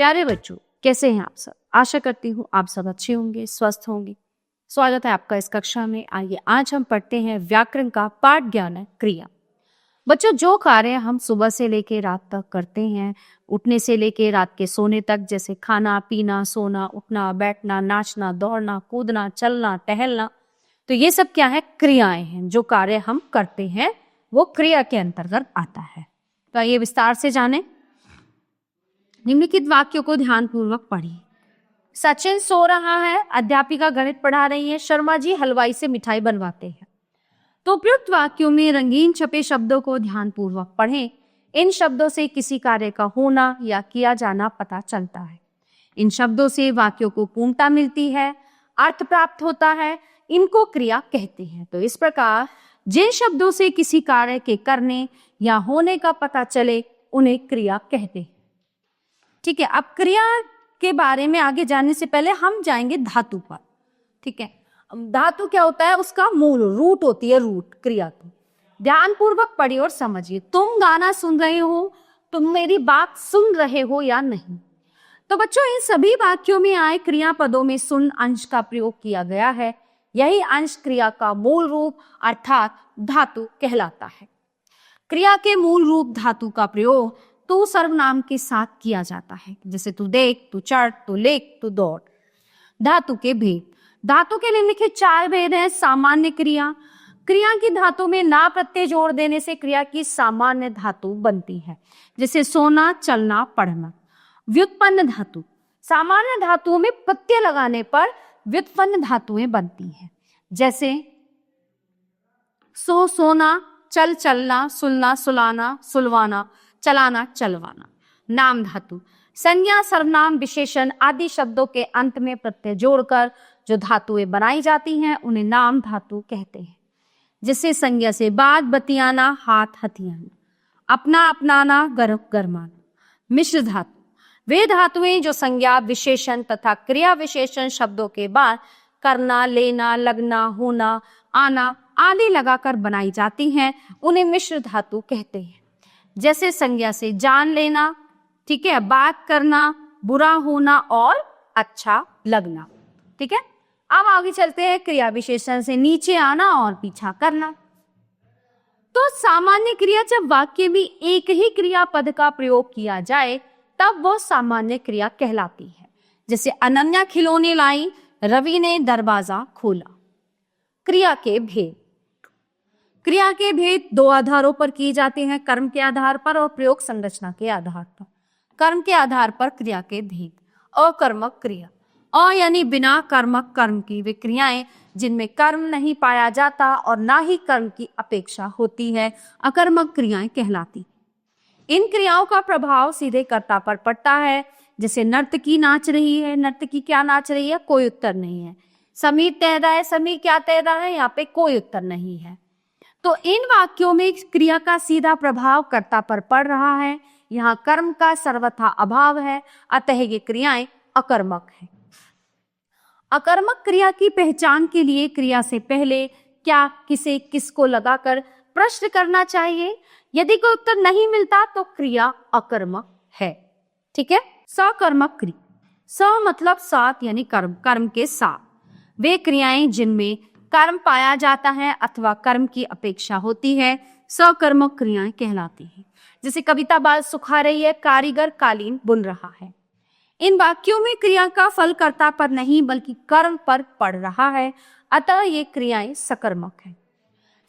प्यारे बच्चों, कैसे हैं आप सब? आशा करती हूँ आप सब अच्छे होंगे, स्वस्थ होंगे। स्वागत है आपका इस कक्षा में। आइए आज हम पढ़ते हैं व्याकरण का पाठ 11 क्रिया। बच्चों, जो कार्य हम सुबह से लेके रात तक करते हैं, उठने से लेके रात के सोने तक, जैसे खाना पीना, सोना, उठना, बैठना, नाचना, दौड़ना, कूदना, चलना, टहलना, तो ये सब क्या है? क्रियाएं हैं। जो कार्य हम करते हैं वो क्रिया के अंतर्गत आता है। तो आइए विस्तार से जानें। निम्नलिखित वाक्यों को ध्यानपूर्वक पढ़िए। सचिन सो रहा है, अध्यापिका गणित पढ़ा रही है, शर्मा जी हलवाई से मिठाई बनवाते हैं। तो उपयुक्त वाक्यों में रंगीन छपे शब्दों को ध्यानपूर्वक पढ़ें। इन शब्दों से किसी कार्य का होना या किया जाना पता चलता है। इन शब्दों से वाक्यों को पूर्णता मिलती है, अर्थ प्राप्त होता है। इनको क्रिया कहते हैं। तो इस प्रकार जिन शब्दों से किसी कार्य के करने या होने का पता चले उन्हें क्रिया कहते हैं। ठीक है, अब क्रिया के बारे में आगे जानने से पहले हम जाएंगे धातु पर। ठीक है, धातु क्या होता है? उसका मूल रूट होती है, रूट क्रिया की। ध्यानपूर्वक पढ़िए और समझिए। तुम गाना सुन रहे हो, तुम मेरी बात सुन रहे हो या नहीं? तो बच्चों, इन सभी वाक्यों में आए क्रियापदों में सुन अंश का प्रयोग किया गया है। यही अंश क्रिया का मूल रूप अर्थात धातु कहलाता है। क्रिया के मूल रूप धातु का प्रयोग तू सर्वनाम के साथ किया जाता है, जैसे तू देख, तू चढ़, तू लेख, तू दौड़। धातु के भेद। धातु के निम्नलिखित 4 भेद हैं। सामान्य क्रिया। क्रिया की धातु में ना प्रत्यय जोड़ देने से क्रिया की सामान्य धातु बनती है, जैसे सोना, चलना, पढ़ना। व्युत्पन्न धातु। सामान्य धातुओं में प्रत्यय लगाने पर व्युत्पन्न धातुएं बनती हैं, जैसे सो, सोना, चल, चलना, सुलना, सुलाना, सुलवाना, चलाना, चलवाना। नाम धातु। संज्ञा, सर्वनाम, विशेषण आदि शब्दों के अंत में प्रत्यय जोड़कर जो धातुएं बनाई जाती हैं उन्हें नाम धातु कहते हैं, जैसे संज्ञा से बात, बतियाना, हाथ, हथियाना, अपना, अपनाना, गर्म, गरमाना। मिश्र धातु। वे धातुएं जो संज्ञा, विशेषण तथा क्रिया विशेषण शब्दों के बाद करना, लेना, लगना, होना, आना आदि लगाकर बनाई जाती हैं, उन्हें मिश्र धातु कहते हैं, जैसे संज्ञा से जान लेना, ठीक है, बात करना, बुरा होना और अच्छा लगना। ठीक है, अब आगे चलते हैं। क्रिया विशेषण से नीचे आना और पीछा करना। तो सामान्य क्रिया, जब वाक्य में एक ही क्रियापद का प्रयोग किया जाए तब वह सामान्य क्रिया कहलाती है, जैसे अनन्या खिलौने लाई, रवि ने दरवाजा खोला। क्रिया के भेद। क्रिया के भेद 2 आधारों पर किए जाते हैं, कर्म के आधार पर और प्रयोग संरचना के आधार पर। कर्म के आधार पर क्रिया के भेद। अकर्मक क्रिया। अ यानी बिना कर्मक कर्म की वे क्रियाएं जिनमें कर्म नहीं पाया जाता और ना ही कर्म की अपेक्षा होती है, अकर्मक क्रियाएं कहलाती। इन क्रियाओं का प्रभाव सीधे कर्ता पर पड़ता है, जैसे नर्तकी नाच रही है। नर्तकी क्या नाच रही है? कोई उत्तर नहीं है। समीर तैर रहा है। समीर क्या तैर रहा है? यहाँ पे कोई उत्तर नहीं है। तो इन वाक्यों में क्रिया का सीधा प्रभाव कर्ता पर पड़ रहा है। यहाँ कर्म का सर्वथा अभाव है, अतः ये क्रियाएं अकर्मक हैं। अकर्मक क्रिया की पहचान के लिए क्रिया से पहले क्या, किसे, किसको लगाकर प्रश्न करना चाहिए। यदि कोई उत्तर नहीं मिलता तो क्रिया अकर्मक है। ठीक है। सकर्मक क्रिया। स मतलब साथ यानी कर्म, कर्म के साथ वे क्रियाएं जिनमें कर्म पाया जाता है अथवा कर्म की अपेक्षा होती है, सकर्मक क्रियाएं कहलाती हैं। जैसे कविता बाल सुखा रही है, कारीगर कालीन बुन रहा है। इन वाक्यों में क्रिया का फल कर्ता पर नहीं बल्कि कर्म पर पड़ रहा है, अतः ये क्रियाएं सकर्मक हैं।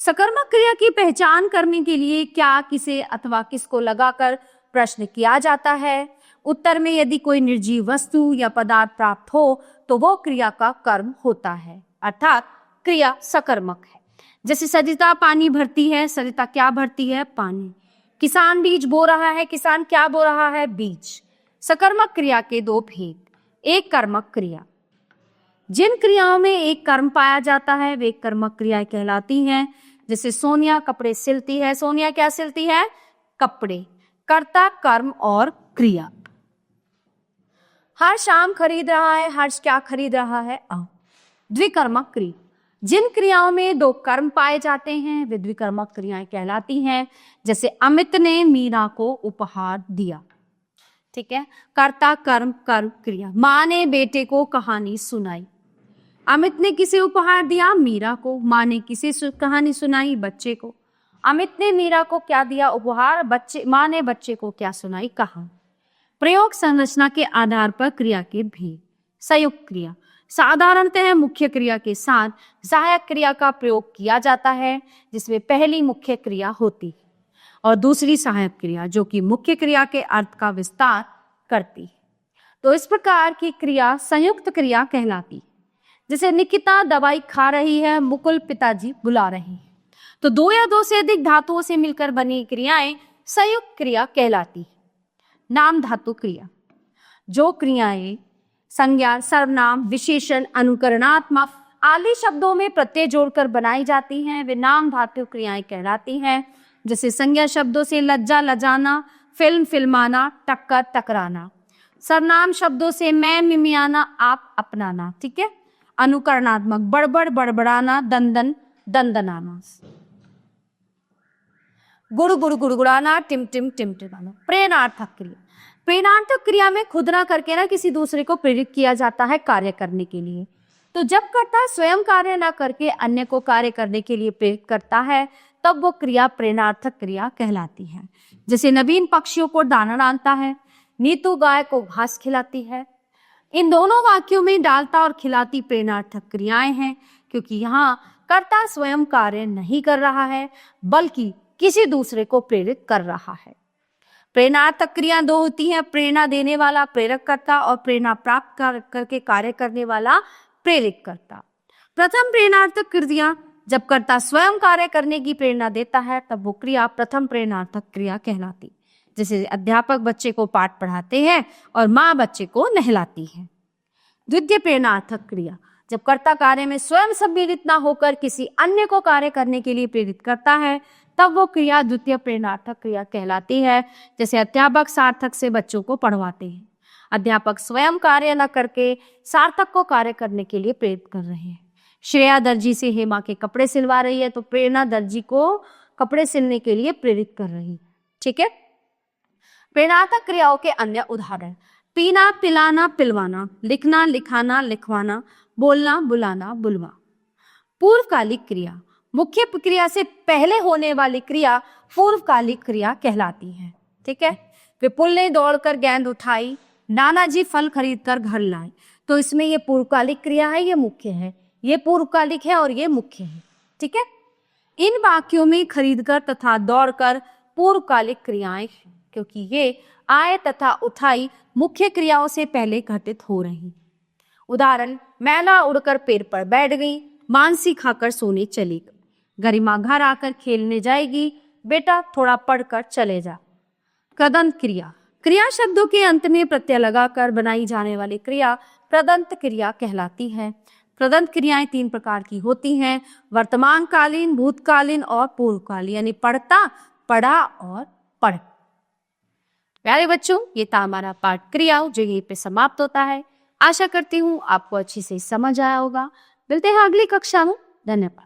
सकर्मक क्रिया की पहचान करने के लिए क्या, किसे अथवा किसको लगाकर प्रश्न किया जाता है। उत्तर में यदि कोई निर्जीव वस्तु या पदार्थ प्राप्त हो तो वो क्रिया का कर्म होता है, अर्थात क्रिया सकर्मक है। जैसे सरिता पानी भरती है। सरिता क्या भरती है? पानी। किसान बीज बो रहा है। किसान क्या बो रहा है? बीज। सकर्मक क्रिया के 2 भेद। एक कर्मक क्रिया। जिन क्रियाओं में एक कर्म पाया जाता है वे कर्मक क्रियाएं कहलाती हैं, जैसे सोनिया कपड़े सिलती है। सोनिया क्या सिलती है? कपड़े। कर्ता, कर्म और क्रिया। हर्ष आम खरीद रहा है। हर्ष क्या खरीद रहा है? आम। द्विकर्मक क्रिया। जिन क्रियाओं में 2 कर्म पाए जाते हैं वे द्विकर्मक क्रियाएं कहलाती हैं, जैसे अमित ने मीरा को उपहार दिया। ठीक है। कर्ता कर्म कर्म क्रिया। माँ ने बेटे को कहानी सुनाई। अमित ने किसे उपहार दिया? मीरा को। माँ ने किसे कहानी सुनाई? बच्चे को। अमित ने मीरा को क्या दिया उपहार? माँ ने बच्चे को क्या सुनाई? कहानी। प्रयोग संरचना के आधार पर क्रिया के भेद। संयुक्त क्रिया साधारणतः मुख्य क्रिया के साथ सहायक क्रिया का प्रयोग किया जाता है, जिसमें पहली मुख्य क्रिया होती है और दूसरी सहायक क्रिया जो कि मुख्य क्रिया के अर्थ का विस्तार करती है। तो इस प्रकार की क्रिया संयुक्त क्रिया कहलाती है। जैसे निकिता दवाई खा रही है, मुकुल पिताजी बुला रहे हैं। तो दो या दो से अधिक धातुओं से मिलकर बनी क्रियाएं संयुक्त क्रिया कहलाती है। नाम धातु क्रिया, जो क्रियाएं संज्ञा, सर्वनाम, विशेषण, अनुकरणात्मक आदि शब्दों में प्रत्यय जोड़कर बनाई जाती हैं, वे नाम धातु क्रियाएं कहलाती हैं। जैसे संज्ञा शब्दों से लज्जा लजाना, फिल्म फिल्माना, टक्कर टकराना। सर्वनाम शब्दों से मैं मिमियाना, आप अपनाना। ठीक है। अनुकरणात्मक बड़बड़ बड़बड़ाना, दंदन दंदनाना, गुड़ गुड़ गुड़गुड़ाना, टिम टिम टिमटिमाना। प्रेरणार्थक क्रिया, प्रेरणार्थक क्रिया में खुद ना करके ना किसी दूसरे को प्रेरित किया जाता है कार्य करने के लिए। तो जब कर्ता स्वयं कार्य ना करके अन्य को कार्य करने के लिए प्रेरित करता है, तब वो क्रिया प्रेरणार्थक क्रिया कहलाती है। जैसे नवीन पक्षियों को दाना डालता है, नीतू गाय को घास खिलाती है। इन दोनों वाक्यों में डालता और खिलाती प्रेरणार्थक क्रियाएं हैं, क्योंकि यहाँ कर्ता स्वयं कार्य नहीं कर रहा है बल्कि किसी दूसरे को प्रेरित कर रहा है। प्रेरणार्थक क्रिया दो होती है, प्रेरणा देने वाला प्रेरक कर्ता और प्रेरणा प्राप्त करके कार्य करने वाला प्रेरित कर्ता। प्रथम प्रेरणार्थक क्रिया जब कर्ता स्वयं कार्य करने की प्रेरणा देता है, तब वो क्रिया प्रथम प्रेरणार्थक क्रिया कहलाती। जैसे अध्यापक बच्चे को पाठ पढ़ाते हैं और माँ बच्चे को नहलाती है। द्वितीय प्रेरणार्थक क्रिया जब कर्ता कार्य में स्वयं सम्मिलित न होकर किसी अन्य को कार्य करने के लिए प्रेरित करता है, तब वो क्रिया द्वितीय प्रेरणार्थक क्रिया कहलाती है। जैसे अध्यापक सार्थक से बच्चों को पढ़वाते हैं। अध्यापक स्वयं कार्य न करके सार्थक को कार्य करने के लिए प्रेरित कर रहे हैं। श्रेया दर्जी से हेमा के कपड़े सिलवा रही है, तो प्रेरणा दर्जी को कपड़े सिलने के लिए प्रेरित कर रही है। ठीक है। प्रेरणार्थक क्रियाओं के अन्य उदाहरण, पीना पिलाना पिलवाना, लिखना लिखाना लिखवाना, बोलना बुलाना बुलवा। पूर्वकालिक क्रिया मुख्य क्रिया से पहले होने वाली क्रिया पूर्वकालिक क्रिया कहलाती है। ठीक है। विपुल ने दौड़कर गेंद उठाई, नानाजी फल खरीदकर घर लाए। तो इसमें ये पूर्वकालिक क्रिया है, ये मुख्य है, ये पूर्वकालिक है और ये मुख्य है। ठीक है। इन वाक्यों में खरीदकर तथा दौड़कर पूर्वकालिक क्रियाएं हैं, क्योंकि ये आए तथा उठाई मुख्य क्रियाओं से पहले घटित हो रही। उदाहरण, मैला उड़कर पेड़ पर बैठ गई, मांसी खाकर सोने चली गई। गरिमा घर आकर खेलने जाएगी, बेटा थोड़ा पढ़कर चले जा। कृदंत क्रिया, क्रिया शब्दों के अंत में प्रत्यय लगाकर बनाई जाने वाली क्रिया कृदंत क्रिया कहलाती है। कृदंत क्रियाएं तीन प्रकार की होती हैं, वर्तमान कालीन, भूतकालीन और पूर्वकालीन, यानी पढ़ता, पढ़ा और पढ़। प्यारे बच्चों, ये था हमारा पाठ क्रिया जो यहीं पे समाप्त होता है। आशा करती हूँ आपको अच्छी से समझ आया होगा। मिलते हैं अगली कक्षा में। धन्यवाद।